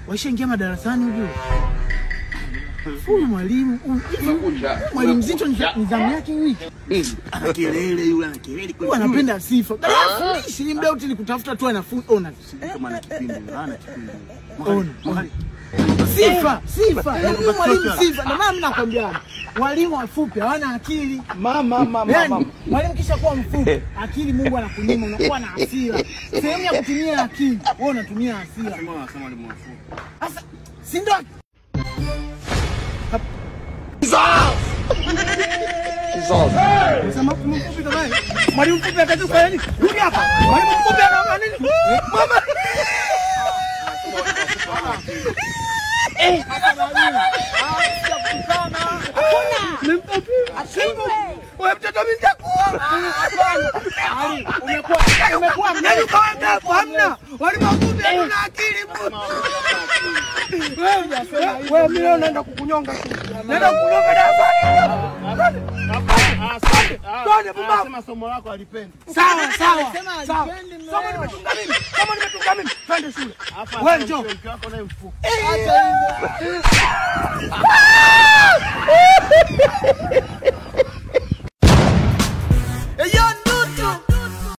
Waishaingia madarasani ujue. Huyu mwalimu, mwalimu Zito nidhamu yake wiki. Ana kelele yule, ana kelele kwa. Anapenda sifa. Fundisha ni mdau ni kutafuta tu anafunza. Ona kama ana kipindi, ana kipindi. Ona. Sifa. Mwalimu sifa. Na mimi nakwambia walimu wafupi hawana akili. Mama. Mwalimu kisha kuwa mfupi, akili Mungu anakunyima, unakuwa na hasira. Sehemu ya kutumia akili, wewe unatumia hasira. Sema mwalimu wafupi. Sasa si ndio? Sema mfupi kama yeye. Mwalimu mfupi atakufanya nini? Rudi hapa. Mwalimu mfupi anaona nini? Mama. Wewe mtoto mimi nitakuwa. Umekuwa mnani kwa hamna. Walimu mfupi ana akili bwana. Wewe mimi leo naenda kukunyonga tu. Naenda kukunyonga darasani. Sema somo lako alipendi. Sawa. Somo nimetunga mimi. Twende shule. Wewe njoo. Mke wako naye mfupi. Acha hizo.